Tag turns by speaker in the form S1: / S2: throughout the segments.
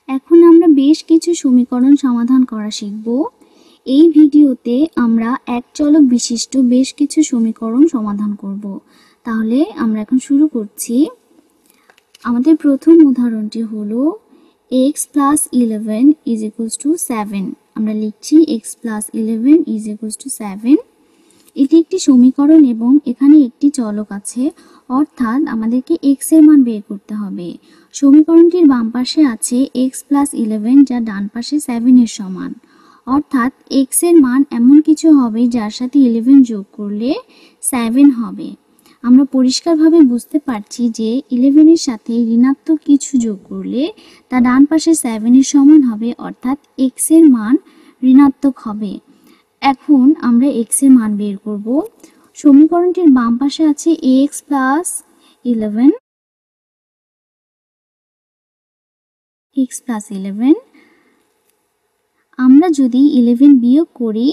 S1: এখন আমরা বেশ কিছু সমীকরণ সমাধান করা শিখব। এই ভিডিওতে আমরা এক চলক বিশিষ্ট বেশ কিছু সমীকরণ সমাধান করব। তাহলে আমরা এখন শুরু করছি। আমাদের প্রথম উদাহরণটি হলো x plus 11 is equals to 7। আমরা লিখছি x plus 11 is equals to 7। এটি একটি সমীকরণ এবং এখানে একটি চলক আছে, অর্থাৎ আমাদেরকে x এর মান বের করতে হবে। সমীকরণটির বাম পাশে আছে x plus 11 যা ডান পাশে 7 এর সমান, অর্থাৎ x এর মান এমন কিছু হবে যার সাথে 11 যোগ করলে 7 হবে। আমরা পরিষ্কারভাবে বুঝতে পারছি যে 11 এর সাথে ঋণাত্মক কিছু যোগ করলে তা ডান পাশে 7 এর সমান হবে, অর্থাৎ x এর মান ঋণাত্মক হবে। এখন আমরা x এর মান বের করব। সমীকরণটির বাম পাশে আছে ax plus 11 x plus 11। আমরা যদি 11 বিয়োগ করি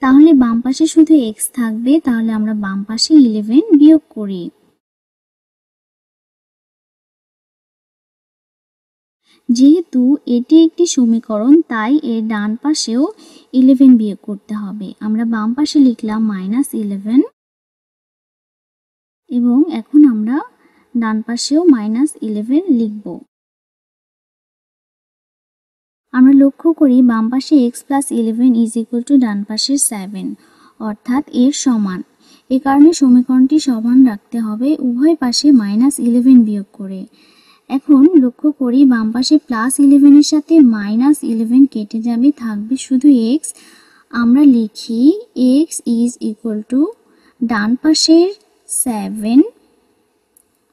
S1: তাহলে বাম পাশে শুধু x থাকবে, তাহলে আমরা বাম পাশে 11 বিয়োগ করি। যেহেতু এটি একটি সমীকরণ তাই এর ডান পাশেও 11 বিয়োগ করতে হবে। আমরা বাম পাশে লিখলাম -11 এবং এখন আমরা ডান পাশেও -11 লিখব। আমরা লক্ষ্য করি বাম পাশে x plus 11 is equal to ডান পাশের 7, অর্থাৎ এর সমান। এ কারণে সমীকরণটি সমান রাখতে হবে উভয় পাশে -11 বিয়োগ করে। এখন লক্ষ্য করি বাম পাশে +11 এর সাথে -11 কেটে যাবে, থাকবে শুধু x। আমরা লিখি x is equal to ডান পাশের 7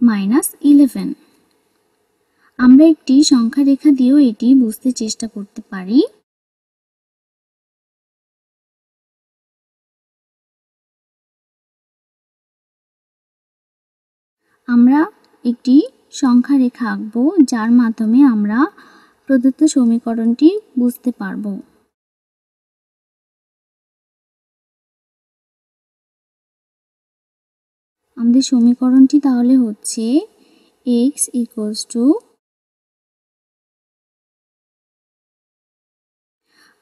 S1: -11। আমরা একটি সংখ্যা রেখা দিয়েও এটি বুঝতে চেষ্টা করতে পারি। আমরা একটি সংখ্যা রেখা আঁকবো যার মাধ্যমে আমরা প্রদত্ত সমীকরণটি বুঝতে পারব। আমাদের সমীকরণটি তাহলে হচ্ছে x equals to,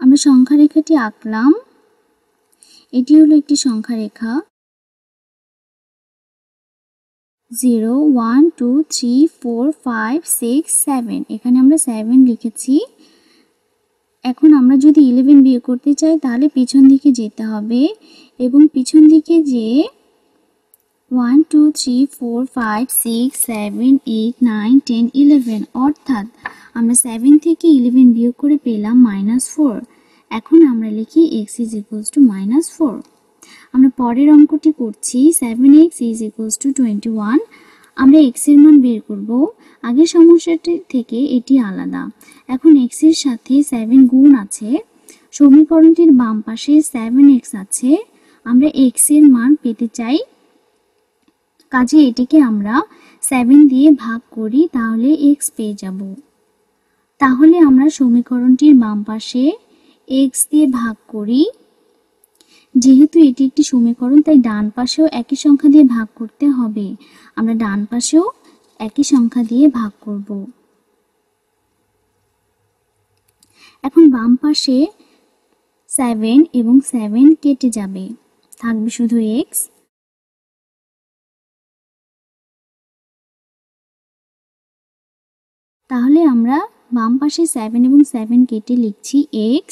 S1: আমরা সংখ্যা রেখাটি আঁকলাম। এটি হলো একটি সংখ্যা রেখা 0 1 2 3 4 5 6 7। এখানে আমরা 7 লিখেছি। এখন আমরা যদি 11 বিয়োগ করতে চাই তাহলে পিছন দিকে যেতে হবে এবং পিছন দিকে যে 1 2 3 4 5 6 7 8 9 10 11, অর্থাৎ আমরা 7 থেকে 11 বিয়োগ করে পেলাম -4। এখন আমরা লিখি x is equals to -4। আমরা পরের অঙ্কটি করছি 7x is equals to 21। আমরা x এর মান বের করব। আগের সমস্যাটি থেকে এটি আলাদা। এখন x এর সাথে 7 গুণ আছে। সমীকরণটির বাম পাশে 7x আছে। আমরা x এর মান পেতে চাই, কাজে এটিকে আমরা 7 দিয়ে ভাগ করি, তাহলে x পেয়ে যাব। তাহলে আমরা সমীকরণটির বাম পাশে x দিয়ে ভাগ করি। যেহেতু এটি একটি সমীকরণ তাই ডান পাশেও একই সংখ্যা দিয়ে ভাগ করতে হবে। আমরা ডান পাশেও একই সংখ্যা দিয়ে ভাগ করব। এখন বাম পাশে 7 এবং 7 কেটে যাবে, থাকবে শুধু x। তাহলে আমরা বাম পাশে 7 এবং 7 কেটে লিখছি x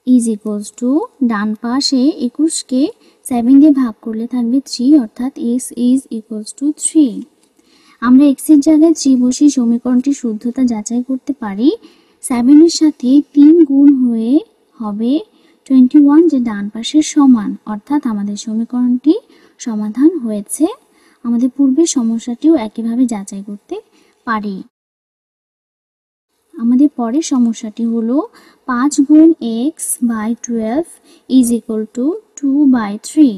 S1: is equals to, ডান পাশে 21 কে 7 দিয়ে ভাগ করলে থাকবে 3, অর্থাৎ x is equals to 3। আমরা x এর জায়গায় 3 বসিয়ে সমীকরণটির শুদ্ধতা যাচাই করতে পারি। 7 এর সাথে 3 গুণ হয়ে হবে 21, যে ডান পাশের সমান, অর্থাৎ আমাদের সমীকরণটি সমাধান হয়েছে। আমাদের পূর্বের সমস্যাটিও একইভাবে যাচাই করতে পারি। আমাদের পরের সমস্যাটি হলো 5 গুণ x by 12 is equal to 2/3।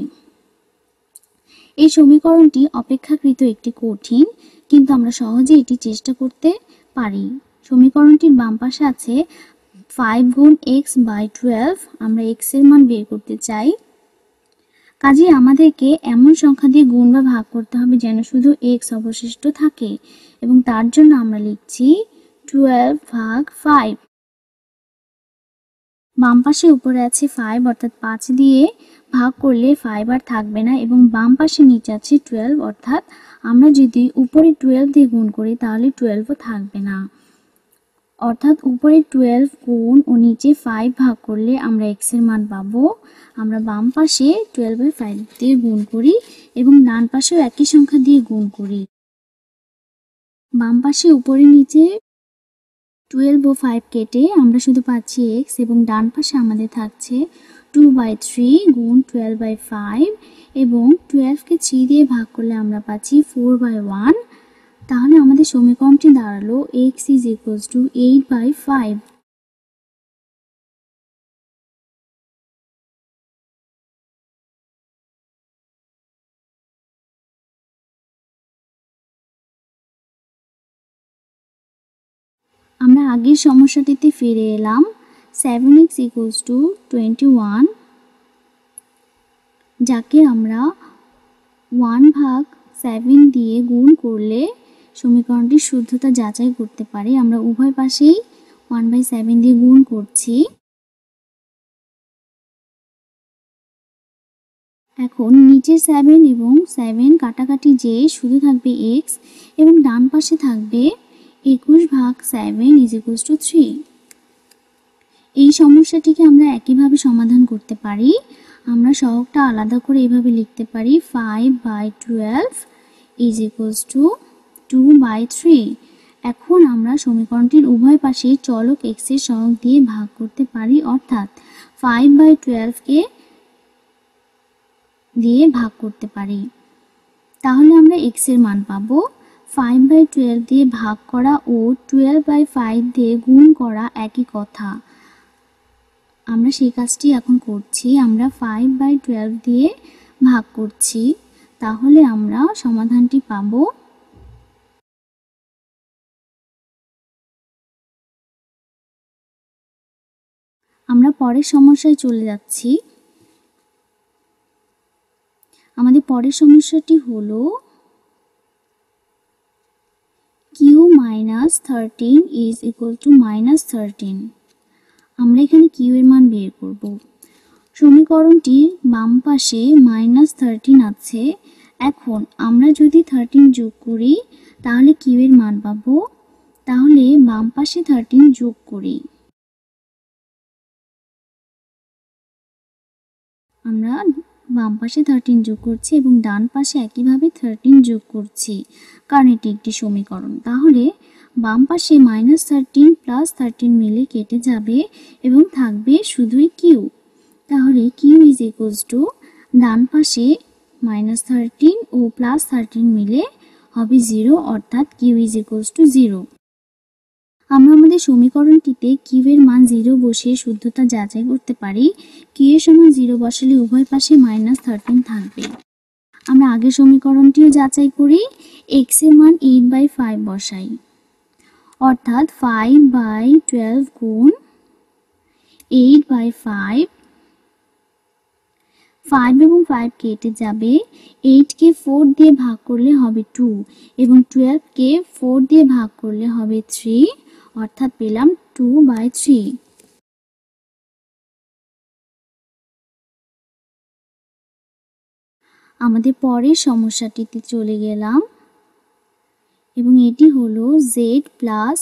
S1: এই সমীকরণটি অপেক্ষাকৃত একটি কঠিন, কিন্তু আমরা সহজে এটি চেষ্টা করতে পারি। সমীকরণটির বাম পাশে আছে 5 গুণ x by 12। আমরা x এর মান বের করতে চাই, কাজে আমাদেরকে এমন সংখ্যা দিয়ে গুণ বা ভাগ করতে হবে যেন শুধু x অবশিষ্ট থাকে, এবং তার জন্য আমরা লিখছি 12 ভাগ 5। বাম পাশে উপরে আছে 5 অর্থাৎ 5 দিয়ে ভাগ করলে 5 আর থাকবে না, এবং বাম পাশে নিচে আছে 12 অর্থাৎ আমরা যদি উপরে 12 দিয়ে গুণ করি তাহলে 12ও থাকবে না। অর্থাৎ উপরে 12 গুণ ও নিচে 5 ভাগ করলে আমরা x এর মান পাবো। আমরা বাম পাশে 12/5 দিয়ে গুণ করি এবং ডান পাশেও একই সংখ্যা দিয়ে গুণ করি। বাম পাশে উপরে নিচে 12 ও 5 কেটে আমরা শুধু পাচ্ছি x, এবং ডান পাশে আমাদের থাকছে 2/3 গুণ 12/5, এবং 12কে 3 দিয়ে ভাগ করলে আমরা পাচ্ছি 4/1। তাহলে আমাদের সমীকরণটি দাঁড়ালো x is equals to 8/5। আমরা আগের সমস্যাটিতে ফিরে এলাম। 7x equals to 21, যাকে আমরা 1/7 দিয়ে গুণ করলে সমীকরণটির শুদ্ধতা যাচাই করতে পারি। আমরা উভয় পাশেই 1/7 দিয়ে গুণ করছি। এখন নিচে 7 এবং 7 কাটাকাটি যে শুধু থাকবে x, এবং ডান পাশে থাকবে 21/7 is equals to 3। এই সমস্যাটিকে আমরা একইভাবে সমাধান করতে পারি। আমরা সহগটা আলাদা করে এভাবে লিখতে পারি 5/12 is equals to 2/3। এখন আমরা সমীকরণটির উভয় পাশে চলক x এর সহগ দিয়ে ভাগ করতে পারি, অর্থাৎ 5/12কে দিয়ে ভাগ করতে পারি। তাহলে আমরা x এর মান পাবো। 5/12 দিয়ে ভাগ করা ও 12/5 দিয়ে গুণ করা একই কথা। আমরা সেই কাজটি এখন করছি। আমরা 5/12 দিয়ে ভাগ করছি, তাহলে আমরা সমাধানটি পাবো। আমরা পরের সমস্যায় চলে যাচ্ছি। আমাদের পরের সমস্যাটি হলো q - 13 is equal to -13। আমরা এখানে q এর মান বের করব। সমীকরণটির বাম পাশে -13 আছে। এখন আমরা যদি 13 যোগ করি তাহলে q এর মান পাবো। তাহলে বাম পাশে 13 যোগ করি। আমরা বাম পাশে 13 যোগ করছি এবং ডান পাশে একইভাবে 13 যোগ করছি, কারণ এটি একটি সমীকরণ। তাহলে বাম পাশে -13 প্লাস 13 মিলে কেটে যাবে এবং থাকবে শুধুই q। তাহলে q is equals to ডান পাশে -13 ও +13 মিলে হবে 0, অর্থাৎ q is equals to 0। আমরা আমাদের সমীকরণটিতে q এর মান 0 বসিয়ে শুদ্ধতা যাচাই করতে পারি। q এর সমান 0 বসালে উভয় পাশে -13 থাকবে। আমরা আগের সমীকরণটিও যাচাই করি। x এর মান 8/5 বসাই, অর্থাৎ 5/12 গুণ 8/5। 5 এবং 5 কেটে যাবে। 8কে 4 দিয়ে ভাগ করলে হবে 2, এবং 12কে 4 দিয়ে ভাগ করলে হবে 3, অর্থাৎ পেলাম 2/3। আমাদের পরের সমস্যাটিতে চলে গেলাম, এবং এটি হলো z plus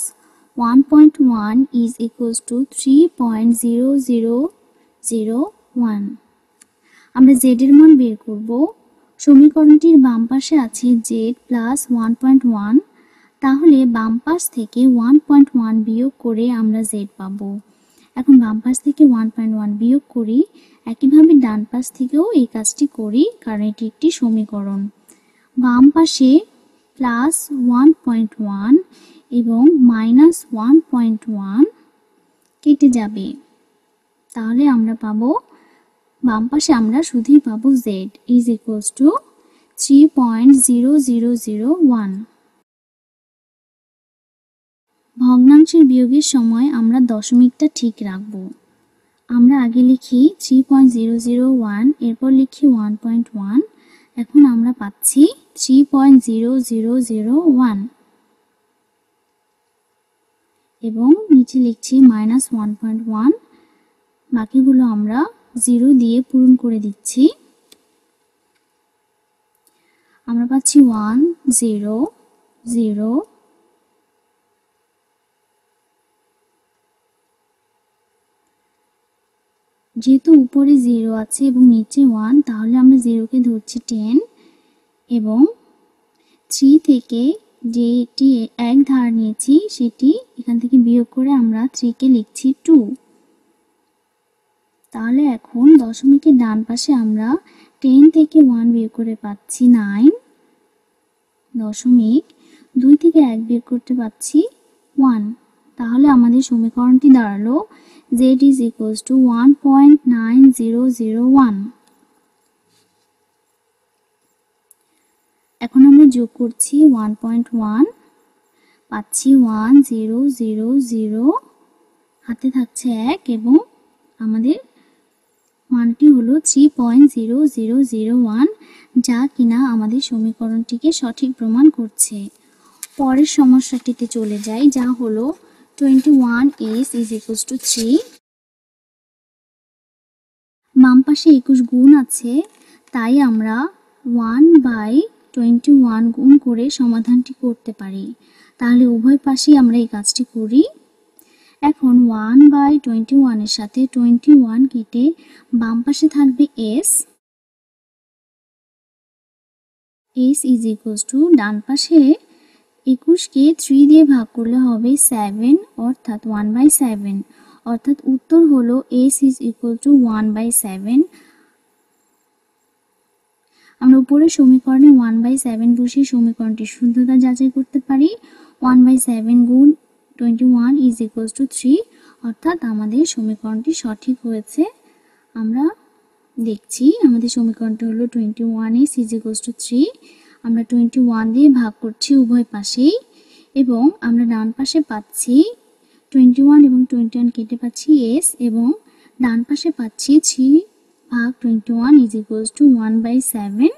S1: 1.1 is equals to 3.0001। আমরা z এর মান বের করব। সমীকরণটির বাম পাশে আছে z plus 1.1, তাহলে বাম পাশ থেকে 1.1 বিয়োগ করে আমরা z পাবো। এখন বাম পাশ থেকে 1.1 বিয়োগ করি, একইভাবে ডান পাশ থেকেও এই কাজটি করি, কারণ এটি একটি সমীকরণ। বাম পাশে +1.1 এবং -1.1 কেটে যাবে, তাহলে আমরা পাবো, বাম পাশে আমরা শুধুই পাবো z is equals to 3.0001। ভগ্নাংশের বিয়োগের সময় আমরা দশমিকটা ঠিক রাখব। আমরা আগে লিখি 3.001, এরপর লিখি 1.1। এখন আমরা পাচ্ছি 3.0001। এবং নিচে লিখছি -1.1, বাকিগুলো আমরা 0 দিয়ে পূরণ করে দিচ্ছি। আমরা পাচ্ছি 1 0 0, যেহেতু উপরে 0 আছে এবং নিচে 1, তাহলে আমরা 0কে ধরছি 10 এবং 3 থেকে যেটি এক ধার নিয়েছি সেটি এখান থেকে বিয়োগ করে আমরা 3 কে লিখছি 2। তাহলে এখন দশমিকের ডান পাশে আমরা 10 থেকে 1 বিয়োগ করে পাচ্ছি 9, দশমিক 2 থেকে 1 বিয়োগ করতে পাচ্ছি 1। তাহলে আমাদের সমীকরণটি দাঁড়ালো z is equals to 1.9001। এখন আমরা যোগ করছি 1.1, পাচ্ছি 1000, হাতে থাকছে 1 এবং আমাদের মানটি হলো 3.0001, যা কিনা আমাদের সমীকরণটিকে সঠিক প্রমাণ করছে। পরের সমস্যাটিতে চলে যাই, যা হলো 21s is equals to 3। বাম পাশে 21 গুণ আছে, তাই আমরা 1/21 গুণ করে সমাধানটি করতে পারি। তাহলে উভয় পাশেই আমরা এই কাজটি করি। এখন 1/21 এর সাথে 21 কেটে বাম পাশে থাকবে s is equals to ডান পাশে 21 কে 3 দিয়ে ভাগ করলে হবে 7, অর্থাৎ 1/7, অর্থাৎ উত্তর হলো s is equal to 1/7। আমরা উপরের সমীকরণে 1/7 বসিয়ে সমীকরণটির শুদ্ধতা যাচাই করতে পারি। 1/7 গুণ 21 is equals to 3, অর্থাৎ আমাদের সমীকরণটি সঠিক হয়েছে। আমরা দেখছি আমাদের সমীকরণটি হলো 21s is equals to 3। আমরা 21 দিয়ে ভাগ করছি উভয় পাশেই এবং আমরা ডান পাশে পাচ্ছি 21 এবং 21 কেটে পাচ্ছি s এবং ডান পাশে পাচ্ছি 3/21 is equals to 1/7।